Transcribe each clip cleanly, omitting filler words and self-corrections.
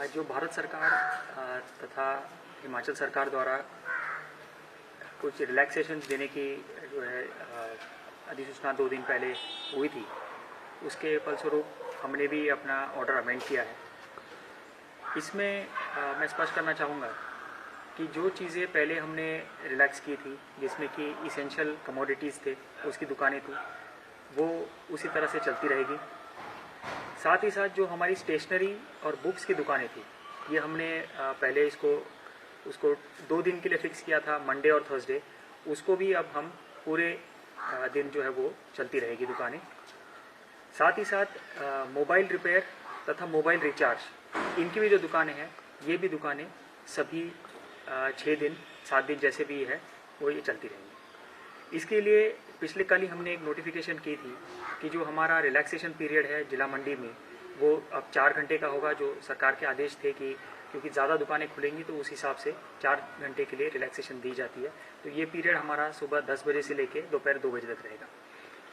जो भारत सरकार तथा हिमाचल सरकार द्वारा कुछ रिलैक्सेशन देने की जो है अधिसूचना 2 दिन पहले हुई थी, उसके फलस्वरूप हमने भी अपना ऑर्डर अमेंड किया है। इसमें मैं स्पष्ट करना चाहूँगा कि जो चीज़ें पहले हमने रिलैक्स की थी, जिसमें कि इसेंशियल कमोडिटीज़ थे, उसकी दुकानें थी, वो उसी तरह से चलती रहेगी। साथ ही साथ जो हमारी स्टेशनरी और बुक्स की दुकानें थी, ये हमने पहले उसको 2 दिन के लिए फिक्स किया था, मंडे और थर्सडे। उसको भी अब हम पूरे दिन जो है वो चलती रहेगी दुकानें। साथ ही साथ मोबाइल रिपेयर तथा मोबाइल रिचार्ज, इनकी भी जो दुकानें हैं, ये भी दुकानें सभी 6 दिन 7 दिन जैसे भी है वो ये चलती रहेंगी। इसके लिए पिछले कल ही हमने एक नोटिफिकेशन की थी कि जो हमारा रिलैक्सेशन पीरियड है जिला मंडी में, वो अब 4 घंटे का होगा। जो सरकार के आदेश थे कि क्योंकि ज़्यादा दुकानें खुलेंगी तो उस हिसाब से 4 घंटे के लिए रिलैक्सेशन दी जाती है। तो ये पीरियड हमारा सुबह 10 बजे से लेकर दोपहर 2 बजे तक रहेगा।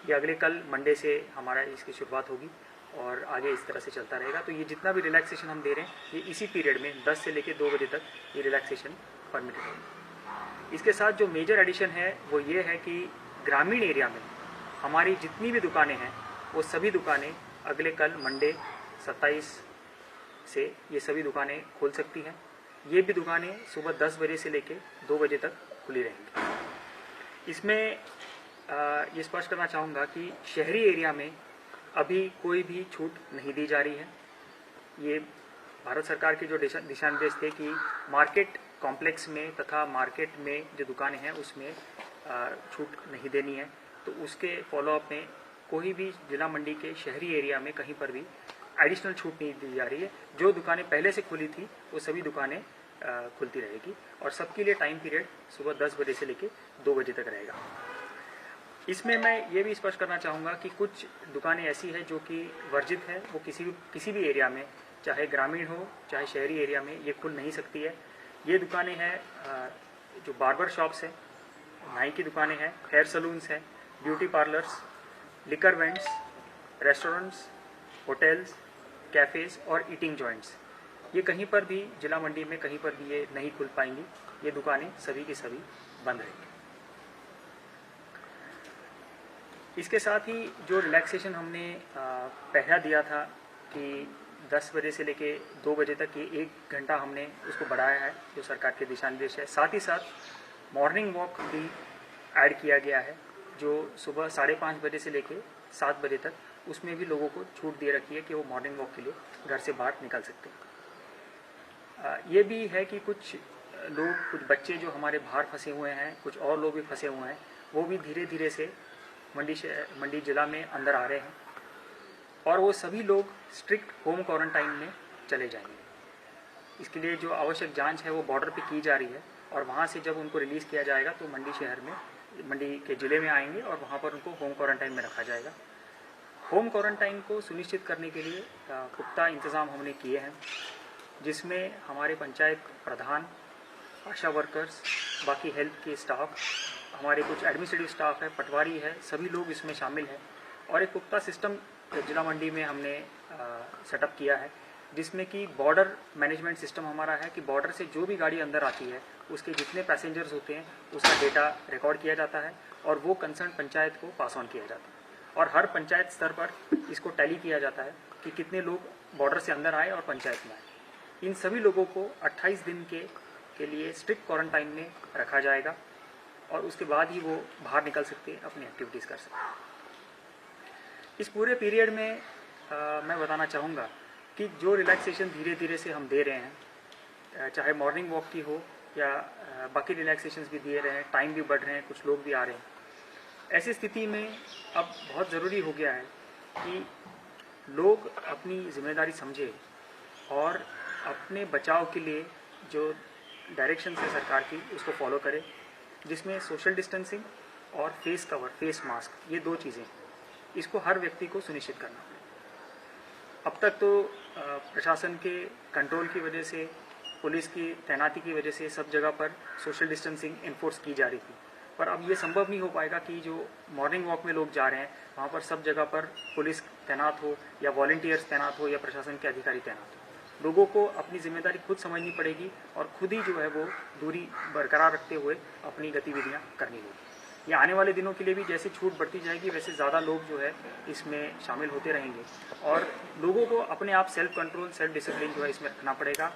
ये अगले कल मंडे से हमारा इसकी शुरुआत होगी और आगे इस तरह से चलता रहेगा। तो ये जितना भी रिलैक्सेशन हम दे रहे हैं, ये इसी पीरियड में 10 से लेकर 2 बजे तक ये रिलैक्सेशन परमिटेड है। इसके साथ जो मेजर एडिशन है वो ये है कि ग्रामीण एरिया में हमारी जितनी भी दुकानें हैं, वो सभी दुकानें अगले कल मंडे 27 से ये सभी दुकानें खोल सकती हैं। ये भी दुकानें सुबह 10 बजे से लेकर 2 बजे तक खुली रहेंगी। इसमें ये स्पष्ट करना चाहूँगा कि शहरी एरिया में अभी कोई भी छूट नहीं दी जा रही है। ये भारत सरकार के जो दिशा निर्देश थे कि मार्केट कॉम्प्लेक्स में तथा मार्केट में जो दुकानें हैं उसमें छूट नहीं देनी है, तो उसके फॉलोअप में कोई भी जिला मंडी के शहरी एरिया में कहीं पर भी एडिशनल छूट नहीं दी जा रही है। जो दुकानें पहले से खुली थी वो सभी दुकानें खुलती रहेगी और सबके लिए टाइम पीरियड सुबह 10 बजे से लेकर 2 बजे तक रहेगा। इसमें मैं ये भी स्पष्ट करना चाहूँगा कि कुछ दुकानें ऐसी हैं जो कि वर्जित है, वो किसी भी एरिया में, चाहे ग्रामीण हो चाहे शहरी एरिया में, ये खुल नहीं सकती है। ये दुकानें हैं जो बार्बर शॉप्स हैं, नाई की दुकानें हैं, हेयर सलून्स हैं, beauty parlours, liquor vends, restaurants, hotels, cafes और ईटिंग जॉइंट्स। ये कहीं पर भी जिला मंडी में कहीं पर भी ये नहीं खुल पाएंगी। ये दुकानें सभी की सभी बंद रहेंगी। इसके साथ ही जो रिलैक्सेशन हमने पहला दिया था कि 10 बजे से लेके 2 बजे तक, ये 1 घंटा हमने उसको बढ़ाया है, जो सरकार के दिशा निर्देश है। साथ ही साथ मॉर्निंग वॉक भी ऐड किया गया है, जो सुबह 5:30 बजे से लेके 7 बजे तक, उसमें भी लोगों को छूट दे रखी है कि वो मॉर्निंग वॉक के लिए घर से बाहर निकल सकते हैं। ये भी है कि कुछ लोग, कुछ बच्चे जो हमारे बाहर फंसे हुए हैं, कुछ और लोग भी फंसे हुए हैं, वो भी धीरे धीरे से मंडी जिला में अंदर आ रहे हैं और वो सभी लोग स्ट्रिक्ट होम क्वारंटाइन में चले जाएंगे। इसके लिए जो आवश्यक जांच है वो बॉर्डर पे की जा रही है और वहाँ से जब उनको रिलीज़ किया जाएगा तो मंडी के ज़िले में आएंगे और वहाँ पर उनको होम क्वारंटाइन में रखा जाएगा। होम क्वारंटाइन को सुनिश्चित करने के लिए पुख्ता इंतज़ाम हमने किए हैं, जिसमें हमारे पंचायत प्रधान, आशा वर्कर्स, बाकी हेल्थ के स्टाफ, हमारे कुछ एडमिनिस्ट्रेटिव स्टाफ है, पटवारी है, सभी लोग इसमें शामिल हैं। और एक पुख्ता सिस्टम जिला मंडी में हमने सेटअप किया है, जिसमें कि बॉर्डर मैनेजमेंट सिस्टम हमारा है कि बॉर्डर से जो भी गाड़ी अंदर आती है उसके जितने पैसेंजर्स होते हैं उसका डेटा रिकॉर्ड किया जाता है और वो कंसर्न पंचायत को पास ऑन किया जाता है और हर पंचायत स्तर पर इसको टैली किया जाता है कि कितने लोग बॉर्डर से अंदर आए और पंचायत में आए। इन सभी लोगों को 28 दिन के लिए स्ट्रिक्ट क्वारंटाइन में रखा जाएगा और उसके बाद ही वो बाहर निकल सकते हैं, अपनी एक्टिविटीज़ कर सकते हैं। इस पूरे पीरियड में मैं बताना चाहूँगा कि जो रिलैक्सेशन धीरे धीरे से हम दे रहे हैं, चाहे मॉर्निंग वॉक की हो या बाकी रिलैक्सेशंस भी दिए रहे हैं, टाइम भी बढ़ रहे हैं, कुछ लोग भी आ रहे हैं। ऐसी स्थिति में अब बहुत ज़रूरी हो गया है कि लोग अपनी जिम्मेदारी समझे और अपने बचाव के लिए जो डायरेक्शन है सरकार की उसको फॉलो करें, जिसमें सोशल डिस्टेंसिंग और फेस कवर, फेस मास्क, ये 2 चीज़ें, इसको हर व्यक्ति को सुनिश्चित करना है। अब तक तो प्रशासन के कंट्रोल की वजह से, पुलिस की तैनाती की वजह से सब जगह पर सोशल डिस्टेंसिंग इन्फोर्स की जा रही थी, पर अब ये संभव नहीं हो पाएगा कि जो मॉर्निंग वॉक में लोग जा रहे हैं वहाँ पर सब जगह पर पुलिस तैनात हो या वॉलंटियर्स तैनात हो या प्रशासन के अधिकारी तैनात हो। लोगों को अपनी जिम्मेदारी खुद समझनी पड़ेगी और खुद ही जो है वो दूरी बरकरार रखते हुए अपनी गतिविधियां करनी होगी। ये आने वाले दिनों के लिए भी जैसे छूट बढ़ती जाएगी वैसे ज़्यादा लोग जो है इसमें शामिल होते रहेंगे और लोगों को अपने आप सेल्फ कंट्रोल, सेल्फ डिसिप्लिन जो है इसमें रखना पड़ेगा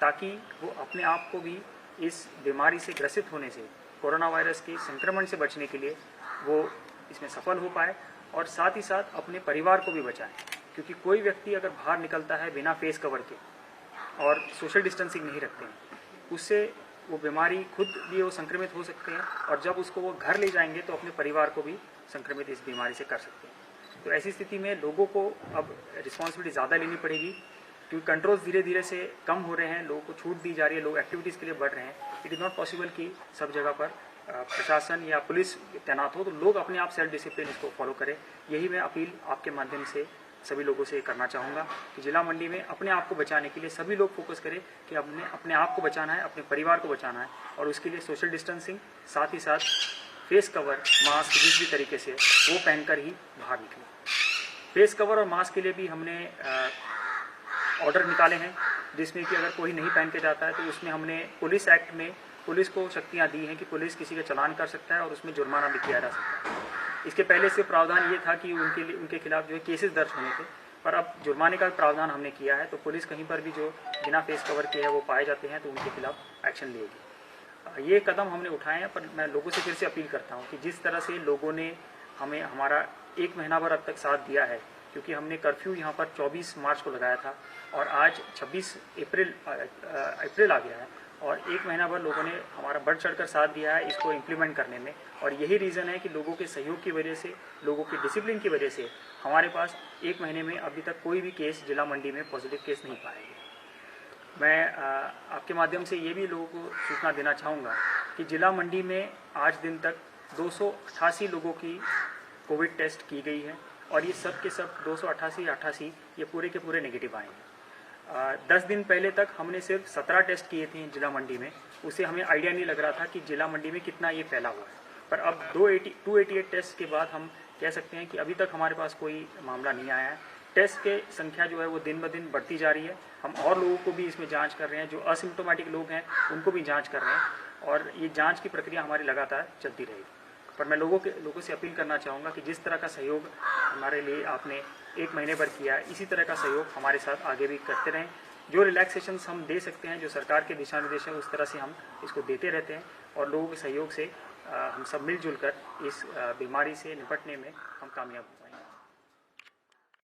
ताकि वो अपने आप को भी इस बीमारी से ग्रसित होने से, कोरोना वायरस के संक्रमण से बचने के लिए वो इसमें सफल हो पाए और साथ ही साथ अपने परिवार को भी बचाएं। क्योंकि कोई व्यक्ति अगर बाहर निकलता है बिना फेस कवर के और सोशल डिस्टेंसिंग नहीं रखते हैं, उससे वो बीमारी खुद भी वो संक्रमित हो सकते हैं और जब उसको वो घर ले जाएंगे तो अपने परिवार को भी संक्रमित इस बीमारी से कर सकते हैं। तो ऐसी स्थिति में लोगों को अब रिस्पॉन्सिबिलिटी ज़्यादा लेनी पड़ेगी क्योंकि कंट्रोल्स धीरे धीरे से कम हो रहे हैं, लोगों को छूट दी जा रही है, लोग एक्टिविटीज़ के लिए बढ़ रहे हैं। इट इज़ नॉट पॉसिबल कि सब जगह पर प्रशासन या पुलिस तैनात हो, तो लोग अपने आप सेल्फ डिसिप्लिन इसको फॉलो करें। यही मैं अपील आपके माध्यम से सभी लोगों से करना चाहूँगा कि जिला मंडी में अपने आप को बचाने के लिए सभी लोग फोकस करें कि अपने आप को बचाना है, अपने परिवार को बचाना है और उसके लिए सोशल डिस्टेंसिंग, साथ ही साथ फेस कवर, मास्क जिस भी तरीके से वो पहनकर ही बाहर निकलें। फेस कवर और मास्क के लिए भी हमने ऑर्डर निकाले हैं जिसमें कि अगर कोई नहीं पहन के जाता है तो उसमें हमने पुलिस एक्ट में पुलिस को शक्तियाँ दी हैं कि पुलिस किसी का चालान कर सकता है और उसमें जुर्माना भी किया जा सकता है। इसके पहले से प्रावधान ये था कि उनके खिलाफ जो है केसेस दर्ज होने थे, पर अब जुर्माने का प्रावधान हमने किया है। तो पुलिस कहीं पर भी जो बिना फेस कवर के है वो पाए जाते हैं तो उनके खिलाफ एक्शन लेगी। ये कदम हमने उठाए हैं, पर मैं लोगों से फिर से अपील करता हूँ कि जिस तरह से लोगों ने हमें हमारा 1 महीना भर अब तक साथ दिया है, क्योंकि हमने कर्फ्यू यहाँ पर 24 मार्च को लगाया था और आज 26 अप्रैल आ गया है और 1 महीना भर लोगों ने हमारा बढ़ चढ़कर साथ दिया है इसको इम्प्लीमेंट करने में। और यही रीज़न है कि लोगों के सहयोग की वजह से, लोगों की डिसिप्लिन की वजह से हमारे पास 1 महीने में अभी तक कोई भी केस जिला मंडी में पॉजिटिव केस नहीं पाए गए। मैं आपके माध्यम से ये भी लोगों को सूचना देना चाहूँगा कि जिला मंडी में आज दिन तक 288 लोगों की कोविड टेस्ट की गई है और ये सब के सब 288 ये पूरे के पूरे नेगेटिव आए हैं। 10 दिन पहले तक हमने सिर्फ 17 टेस्ट किए थे जिला मंडी में, उससे हमें आइडिया नहीं लग रहा था कि जिला मंडी में कितना ये फैला हुआ है। पर अब 288 टेस्ट के बाद हम कह सकते हैं कि अभी तक हमारे पास कोई मामला नहीं आया है। टेस्ट के संख्या जो है वो दिन ब दिन बढ़ती जा रही है। हम और लोगों को भी इसमें जांच कर रहे हैं, जो असिम्प्टोमेटिक लोग हैं उनको भी जांच कर रहे हैं और ये जांच की प्रक्रिया हमारी लगातार चलती रहेगी। पर मैं लोगों से अपील करना चाहूँगा कि जिस तरह का सहयोग हमारे लिए आपने 1 महीने भर किया है, इसी तरह का सहयोग हमारे साथ आगे भी करते रहें। जो रिलैक्सेशंस हम दे सकते हैं, जो सरकार के दिशा निर्देश हैं, उस तरह से हम इसको देते रहते हैं और लोगों के सहयोग से हम सब मिलजुल कर इस बीमारी से निपटने में हम कामयाब